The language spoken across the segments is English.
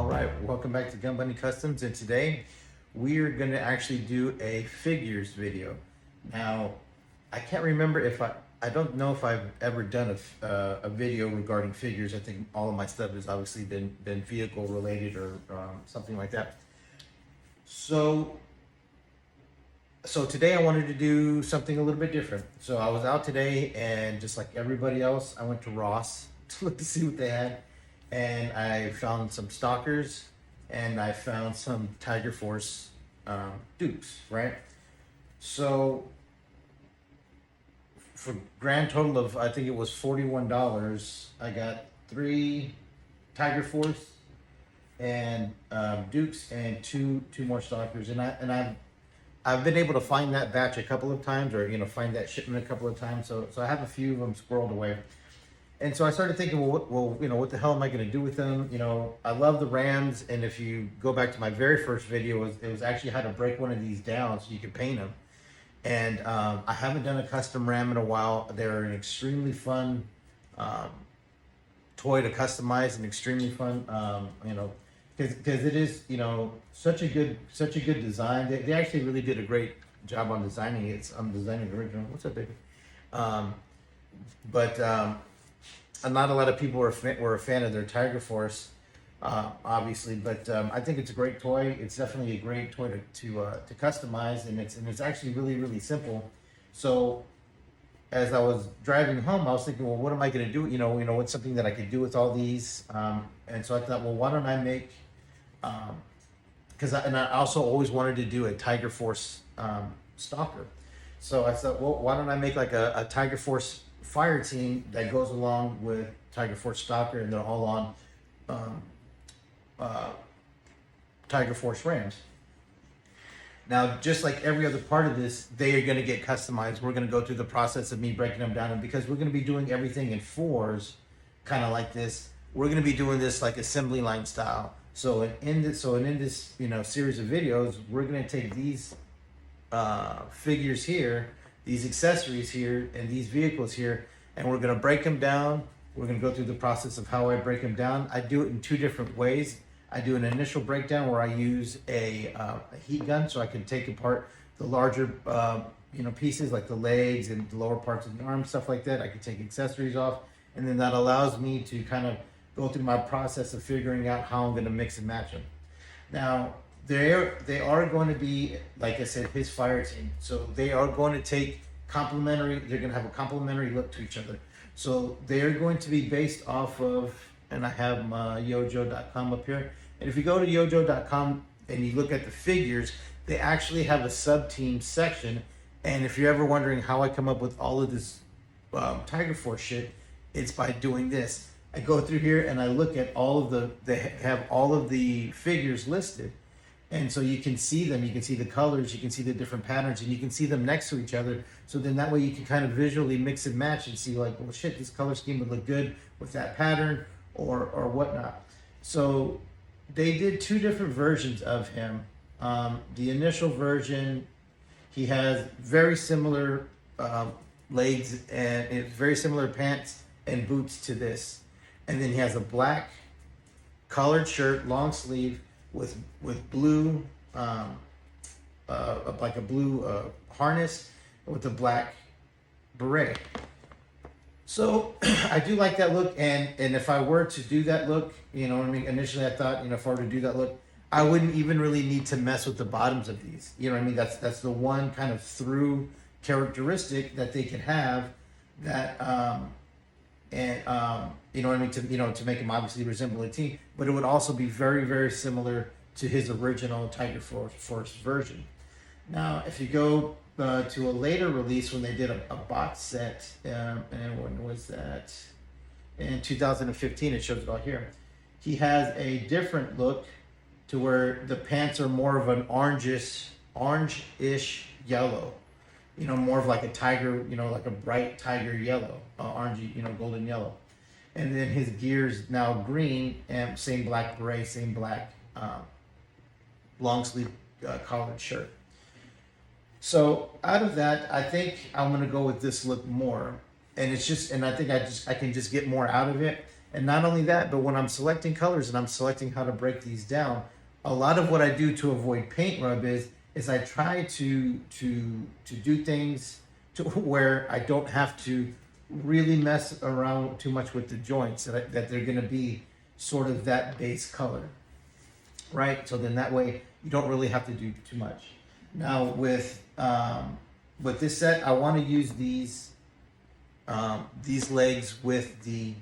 All right, welcome back to Gun Bunny Customs, and today we are going to actually do a figures video. Now, I can't remember if I don't know if I've ever done a video regarding figures. I think all of my stuff has obviously been vehicle related or something like that. So today I wanted to do something a little bit different. So I was out today, and just like everybody else, I went to Ross to look to see what they had. And I found some Stalkers, and I found some Tiger Force dupes, right? So for grand total of, I think it was $41, I got 3 Tiger Force and dupes and two more Stalkers, and I've been able to find that batch a couple of times, or find that shipment a couple of times. So I have a few of them squirreled away. And so I started thinking, what the hell am I going to do with them? I love the Rams, and if you go back to my very first video, it was actually how to break one of these down so you could paint them. And I haven't done a custom Ram in a while. They're an extremely fun toy to customize, and extremely fun, because it is, such a good design. They actually really did a great job on designing it. I'm designing the original. What's up, baby? Not a lot of people were a fan of their Tiger Force, obviously, but I think it's a great toy. It's definitely a great toy to customize, and it's actually really simple. So as I was driving home, I was thinking, well, what am I going to do? What's something that I could do with all these? And so I thought, well, why don't I make? And I also always wanted to do a Tiger Force Stalker. So I thought, well, why don't I make like a Tiger Force Fireteam that goes along with Tiger Force Stalker, and they're all on Tiger Force Rams. Now, just like every other part of this, they are going to get customized. We're going to go through the process of me breaking them down, and because we're going to be doing everything in 4s, kind of like this, we're going to be doing this like assembly line style. So in this series of videos, we're going to take these figures here, these accessories here, and these vehicles here, and we're going to break them down. We're going to go through the process of how I break them down. I do it in 2 different ways. I do an initial breakdown where I use a heat gun, so I can take apart the larger pieces like the legs and the lower parts of the arm, stuff like that. I can take accessories off, and then that allows me to kind of go through my process of figuring out how I'm going to mix and match them. Now, they are going to be, like I said, his Fireteam. So they are going to take complementary. They're going to have a complementary look to each other. So they are going to be based off of, and I have my yojo.com up here. And if you go to yojo.com and you look at the figures, they actually have a sub-team section. And if you're ever wondering how I come up with all of this Tiger Force shit, it's by doing this. I go through here and I look at they have all of the figures listed. And so you can see them, you can see the colors, you can see the different patterns, and you can see them next to each other. So then that way you can kind of visually mix and match and see like, well, shit, this color scheme would look good with that pattern or whatnot. So they did 2 different versions of him. The initial version, he has very similar legs and very similar pants and boots to this. And then he has a black collared shirt, long sleeve, with blue, like a blue harness with a black beret. So I do like that look, and if I were to do that look, initially I thought, if I were to do that look, I wouldn't even really need to mess with the bottoms of these. That's the one kind of through characteristic that they can have, that to make him obviously resemble a team, but it would also be very similar to his original Tiger Force version. Now, if you go to a later release when they did a box set, and when was that? In 2015, it shows it all here. He has a different look to where the pants are more of an orange-ish yellow. More of like a tiger, like a bright tiger yellow, orangey, golden yellow. And then his gear's now green, and same black beret, same black long sleeve collared shirt. So out of that, I think I'm gonna go with this look more, and I think I can just get more out of it. And not only that, but when I'm selecting colors and I'm selecting how to break these down, a lot of what I do to avoid paint rub is I try to do things to where I don't have to really mess around too much with the joints, that they're going to be sort of that base color, right? So then that way you don't really have to do too much. Now with this set, I want to use these legs with the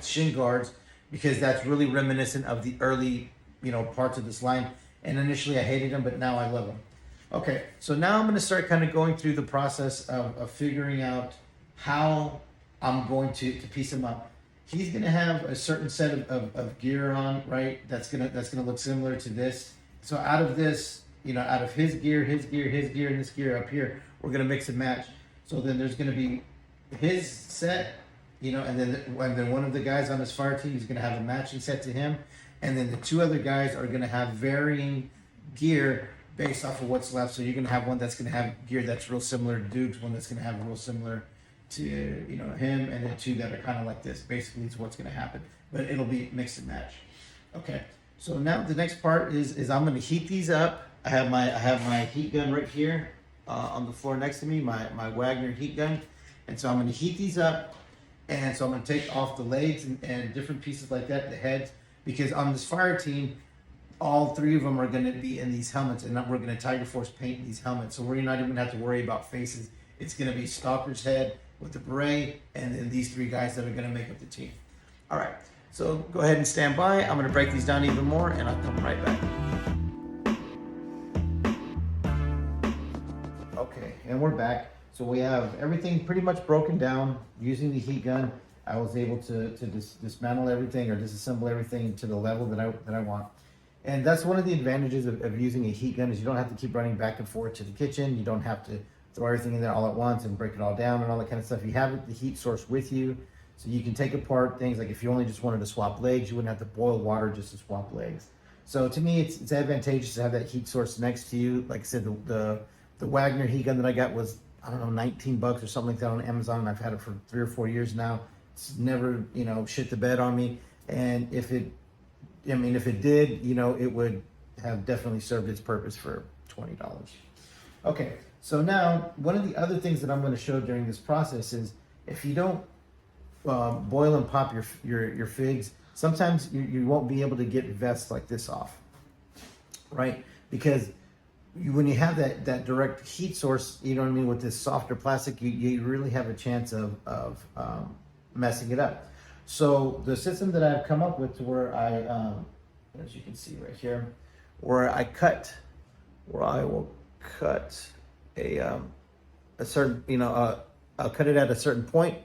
shin guards because that's really reminiscent of the early, parts of this line. And initially I hated them, but now I love them. Okay, so now I'm going to start kind of going through the process of figuring out how I'm going to piece him up. He's going to have a certain set of gear on, right? That's gonna look similar to this. So out of this, out of his gear, and this gear up here, we're going to mix and match. So then there's going to be his set, and then one of the guys on his fire team is going to have a matching set to him, and then the two other guys are going to have varying gear based off of what's left. So you're going to have one that's going to have gear that's real similar to Duke's, one that's going to have real similar to him, and then two that are kind of like this. Basically, is what's going to happen, but it'll be mix and match. Okay, so now the next part is I'm going to heat these up. I have my heat gun right here on the floor next to me, my Wagner heat gun, and so I'm going to heat these up. And so I'm going to take off the legs and different pieces like that, the heads, because on this fire team, all three of them are going to be in these helmets, and we're going to Tiger Force paint these helmets. So we're not even going to have to worry about faces. It's going to be Stalker's head with the beret, and then these three guys that are going to make up the team. All right, so go ahead and stand by. I'm going to break these down even more, and I'll come right back. Okay, and we're back. So we have everything pretty much broken down using the heat gun. I was able to dismantle everything or disassemble everything to the level that I want. And that's one of the advantages of using a heat gun is you don't have to keep running back and forth to the kitchen. You don't have to throw everything in there all at once and break it all down and all that kind of stuff. You have the heat source with you, so you can take apart things. Like if you only just wanted to swap legs, you wouldn't have to boil water just to swap legs. So to me, it's advantageous to have that heat source next to you. Like I said, the Wagner heat gun that I got was, I don't know, $19 or something like that on Amazon. I've had it for 3 or 4 years now. It's never, shit the bed on me. And if it did, it would have definitely served its purpose for $20. Okay, so now one of the other things that I'm going to show during this process is if you don't boil and pop your figs, sometimes you won't be able to get vests like this off, right? Because when you have that direct heat source, with this softer plastic, you really have a chance of messing it up. So the system that I've come up with to where I, as you can see right here, where I will cut a certain, I'll cut it at a certain point,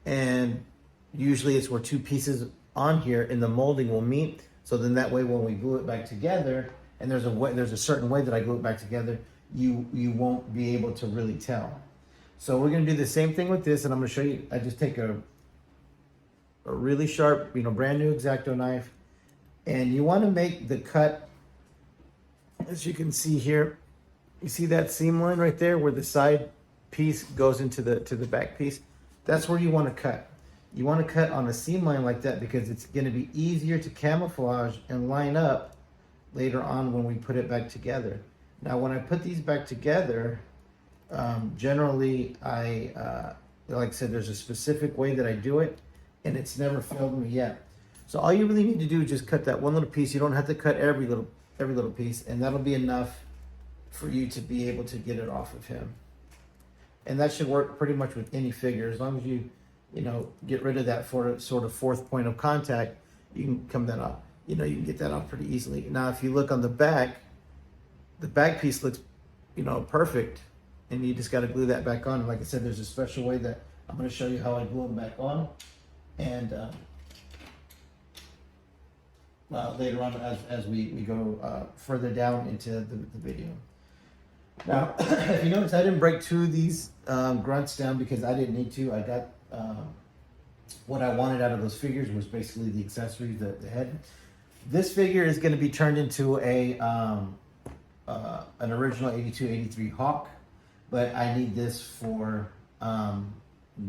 and usually it's where two pieces on here in the molding will meet. So then that way, when we glue it back together, and there's a certain way that I glue it back together, you won't be able to really tell. So we're gonna do the same thing with this, and I'm gonna show you. I just take a really sharp, brand new X-Acto knife, and you want to make the cut, as you can see here. You see that seam line right there, where the side piece goes into the back piece? That's where you want to cut. You want to cut on a seam line like that because it's going to be easier to camouflage and line up later on when we put it back together. Now, when I put these back together, generally like I said, there's a specific way that I do it, and it's never failed me yet. So all you really need to do is just cut that one little piece. You don't have to cut every little piece, and that'll be enough for you to be able to get it off of him. And that should work pretty much with any figure. As long as you get rid of that sort of fourth point of contact, you can come that off. You can get that off pretty easily. Now, if you look on the back piece looks, perfect, and you just got to glue that back on. And like I said, there's a special way that I'm going to show you how I glue them back on, and later on as we go further down into the video. Now, if you notice, I didn't break two of these grunts down because I didn't need to. I got what I wanted out of those figures was basically the accessories, the head. This figure is going to be turned into an original 82, 83 Hawk, but I need this for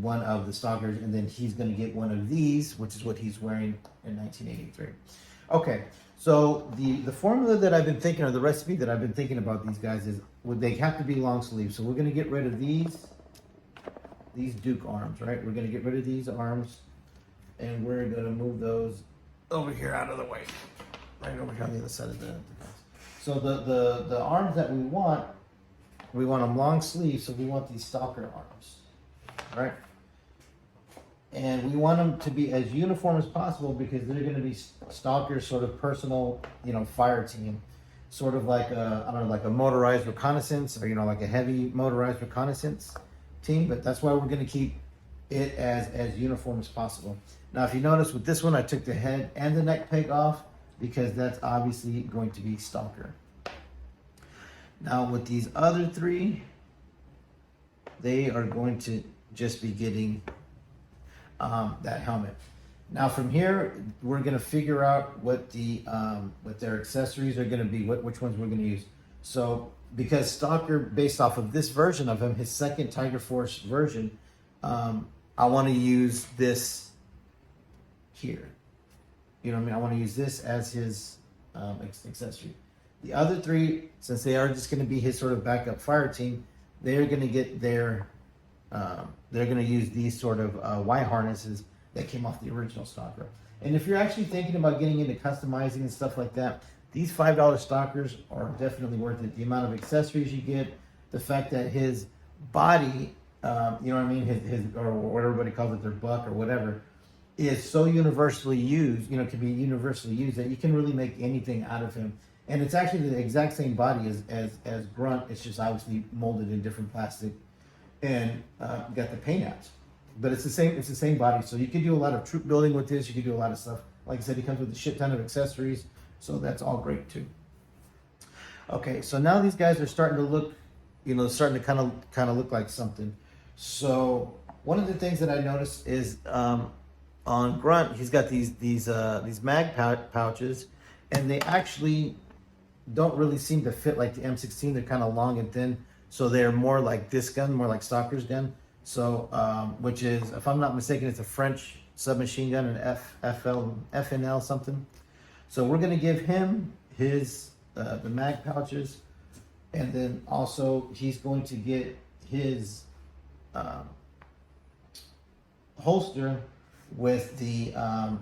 one of the Stalkers, and then he's going to get one of these, which is what he's wearing in 1983. Okay, so the formula that I've been thinking, or the recipe that I've been thinking about these guys is, would they have to be long sleeves? So we're going to get rid of these Duke arms, right? We're going to get rid of these arms, and we're going to move those over here out of the way, right over here on the other side of the so the arms that we want them long sleeves, so we want these Stalker arms, right? And we want them to be as uniform as possible because they're going to be Stalker's sort of personal, fire team, sort of like I don't know, like a motorized reconnaissance, or like a heavy motorized reconnaissance team. But that's why we're going to keep it as uniform as possible. Now, if you notice with this one, I took the head and the neck peg off because that's obviously going to be Stalker. Now with these other three, they are going to just be getting that helmet. Now from here, we're going to figure out what their accessories are going to be, which ones we're going to use. So because Stalker, based off of this version of him, his second Tiger Force version, I want to use this here. You know what I mean? I want to use this as his accessory. The other three, since they are just going to be his sort of backup fire team, they're going to get their, they're going to use these sort of Y harnesses that came off the original Stalker. And if you're actually thinking about getting into customizing and stuff like that, these $5 Stalkers are definitely worth it. The amount of accessories you get, the fact that his body, you know what I mean, his or what everybody calls it, their buck or whatever, is so universally used, can be universally used that you can really make anything out of him. And it's actually the exact same body as Grunt. It's just obviously molded in different plastic and got the paint apps. But it's the same body. So you can do a lot of troop building with this. You can do a lot of stuff. Like I said, it comes with a shit ton of accessories. So that's all great too. Okay, so now these guys are starting to look, starting to kind of look like something. So one of the things that I noticed is on Grunt, he's got these mag pouches, and they actually don't really seem to fit like the M16. They're kind of long and thin, so they're more like this gun, more like Stalker's gun. So, which is, if I'm not mistaken, it's a French submachine gun, an FNL something. So we're gonna give him his the mag pouches, and then also he's going to get his holster with the kind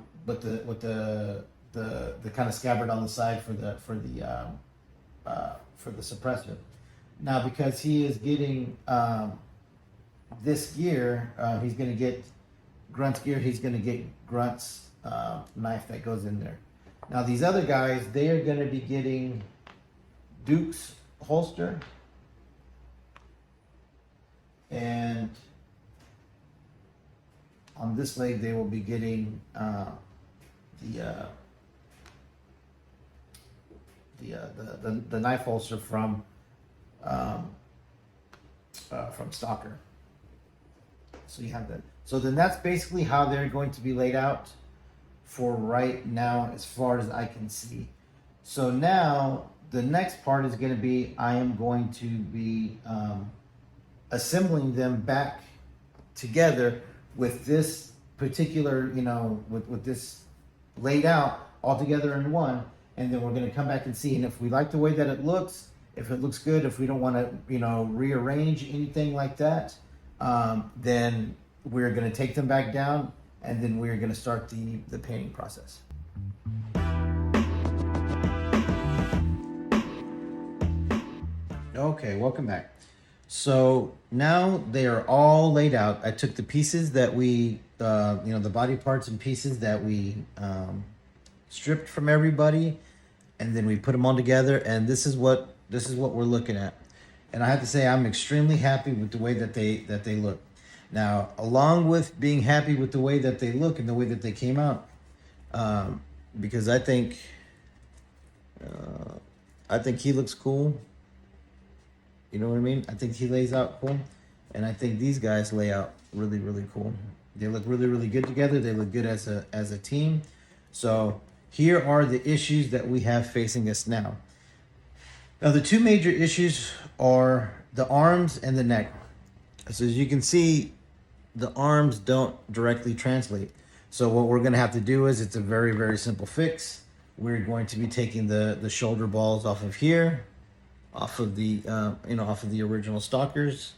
of scabbard on the side for the suppressor. Now, because he is getting this gear, he's going to get Grunt's gear. He's going to get Grunt's knife that goes in there. Now, these other guys, they are going to be getting Duke's holster, and on this leg they will be getting the knife holster from Stalker. So you have that. So then that's basically how they're going to be laid out for right now, as far as I can see. So now the next part is going to be, I am going to be assembling them back together with this particular, with this laid out all together in one, and then we're going to come back and see. And if we like the way that it looks, if it looks good, if we don't want to, rearrange anything like that, then we're going to take them back down, and then we're going to start the painting process. Okay, welcome back. So now they are all laid out. I took the pieces that we, the body parts and pieces that we stripped from everybody, and then we put them all together. And this is what we're looking at. And I have to say, I'm extremely happy with the way that they look. Now, along with being happy with the way that they look and the way that they came out, because I think he looks cool. You know what I mean? I think he lays out cool, and I think these guys lay out really, really cool. They look really, really good together. They look good as a team. So here are the issues that we have facing us now. Now, the two major issues are the arms and the neck. So as you can see, the arms don't directly translate. So what we're gonna have to do is, it's a very, very simple fix. We're going to be taking the shoulder balls off of here, off of the off of the original Stalkers,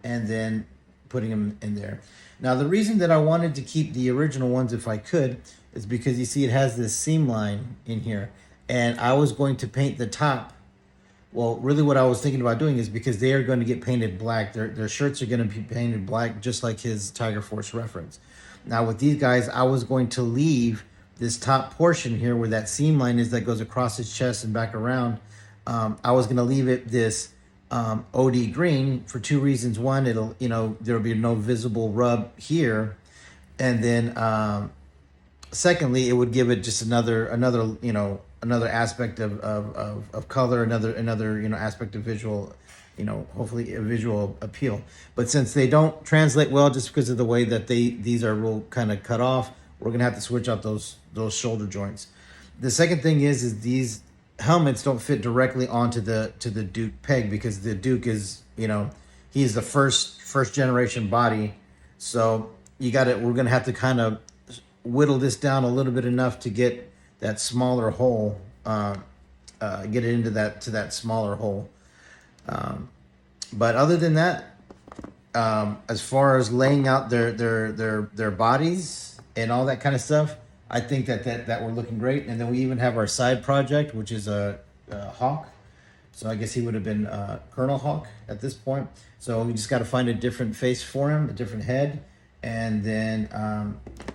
and then putting them in there. Now the reason that I wanted to keep the original ones if I could is because you see it has this seam line in here, and I was going to paint the top. Well, really what I was thinking about doing is, because they are going to get painted black, their shirts are going to be painted black just like his Tiger Force reference. Now with these guys, I was going to leave this top portion here where that seam line is that goes across his chest and back around. I was going to leave it this OD green for two reasons. One, it'll, there'll be no visible rub here. And then secondly, it would give it just another aspect of color, another aspect of visual, hopefully a visual appeal. But since they don't translate well, just because of the way that these are real kind of cut off, we're gonna have to switch out those shoulder joints. The second thing is these helmets don't fit directly onto the Duke peg, because the Duke is, he's the first generation body. So we're gonna have to kind of whittle this down a little bit enough to get that smaller hole, get it into that smaller hole. But other than that, as far as laying out their bodies and all that kind of stuff, I think that we're looking great. And then we even have our side project, which is a Hawk. So I guess he would have been Colonel Hawk at this point. So we just got to find a different face for him, a different head, and then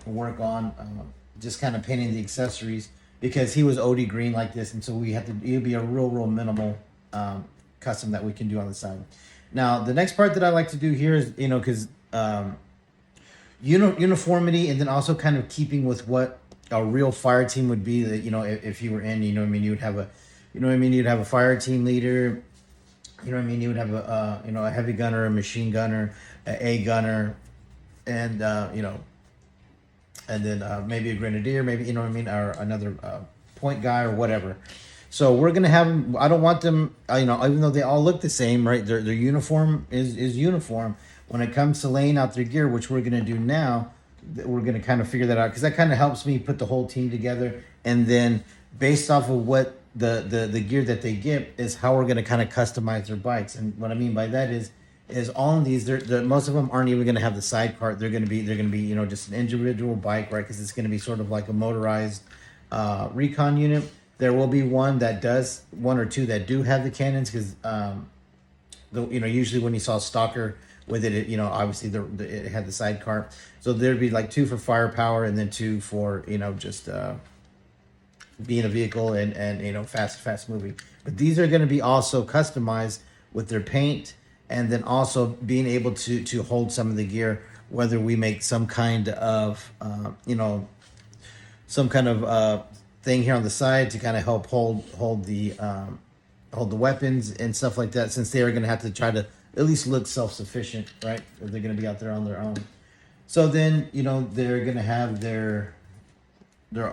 work on just kind of painting the accessories, because he was OD green like this, and so it'll be a real minimal custom that we can do on the side. Now the next part that I like to do here is, because uniformity, and then also kind of keeping with what a real fire team would be. That, if you were in, you would have a, you'd have a fire team leader. You would have a heavy gunner, a machine gunner, a gunner, and and then maybe a grenadier, maybe, or another point guy or whatever. So we're gonna have them. I don't want them, even though they all look the same, right? Their uniform is uniform. When it comes to laying out their gear, which we're gonna do now, we're gonna kind of figure that out, because that kind of helps me put the whole team together. And then based off of what the gear that they get is how we're gonna kind of customize their bikes. And what I mean by that is all of these, most of them aren't even going to have the side cart. They're going to be just an individual bike, right? Because it's going to be sort of like a motorized recon unit. There will be one or two that do have the cannons, because usually when you saw Stalker with it, obviously it had the side cart. So there'd be like two for firepower, and then two for just being a vehicle and fast moving. But these are going to be also customized with their paint, and then also being able to hold some of the gear, whether we make some kind of thing here on the side to kind of help hold the weapons and stuff like that, since they are going to have to try to at least look self-sufficient, right? If they're going to be out there on their own. So then they're going to have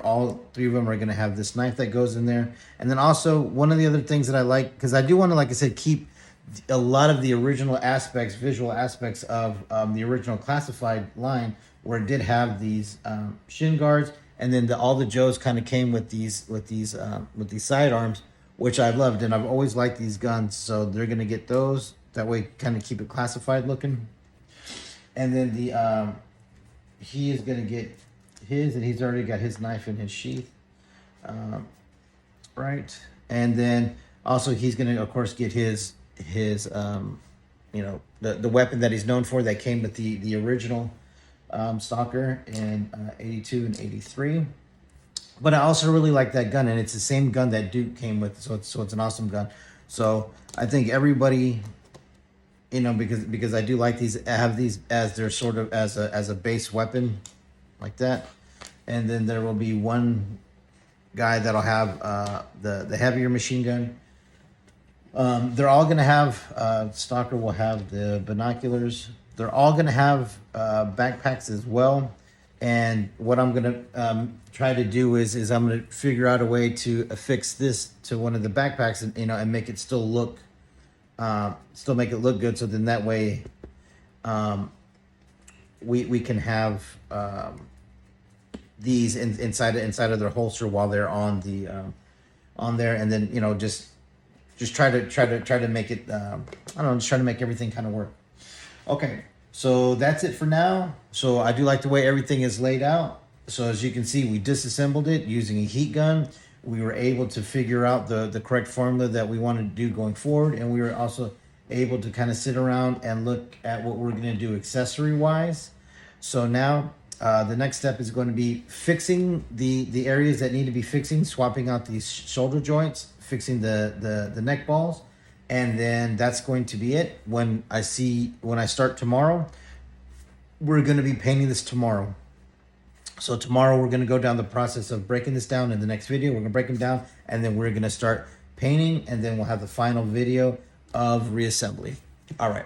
all three of them are going to have this knife that goes in there. And then also one of the other things that I like, because I do want to, like I said, keep a lot of the original aspects, visual aspects of the original classified line, where it did have these shin guards, and then all the Joes kind of came with these sidearms, which I loved, and I've always liked these guns. So they're gonna get those. That way, kind of keep it classified looking. And then he is gonna get his, and he's already got his knife in his sheath, right? And then also he's gonna, of course, get his the weapon that he's known for, that came with the original Stalker in 82 and 83. But I also really like that gun, and it's the same gun that Duke came with, so it's an awesome gun. So I think everybody, because I do like these, have these as their sort of as a base weapon, like that. And then there will be one guy that'll have the heavier machine gun. They're all gonna have Stalker will have the binoculars. They're all gonna have backpacks as well. And what I'm gonna try to do is I'm gonna figure out a way to affix this to one of the backpacks, and make it still make it look good. So then that way, we can have these inside of their holster while they're on the on there, and then just try to make it I don't know, just try to make everything kind of work. Okay, so that's it for now. So I do like the way everything is laid out. So as you can see, we disassembled it using a heat gun. We were able to figure out the correct formula that we wanted to do going forward, and we were also able to kind of sit around and look at what we're going to do accessory wise. So now the next step is going to be fixing the areas that need to be fixing, swapping out these shoulder joints, fixing the neck balls, and then that's going to be it. When I start tomorrow, we're going to be painting this tomorrow. So tomorrow we're going to go down the process of breaking this down. In the next video, we're going to break them down, and then we're going to start painting, and then we'll have the final video of reassembly. All right.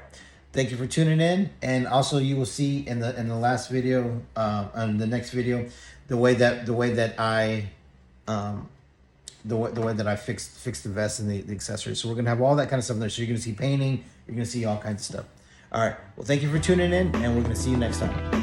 Thank you for tuning in, and also you will see in the last video, on the next video, the way that I fixed the vest and the accessories. So we're gonna have all that kind of stuff there. So you're gonna see painting, you're gonna see all kinds of stuff. All right. Well, thank you for tuning in, and we're gonna see you next time.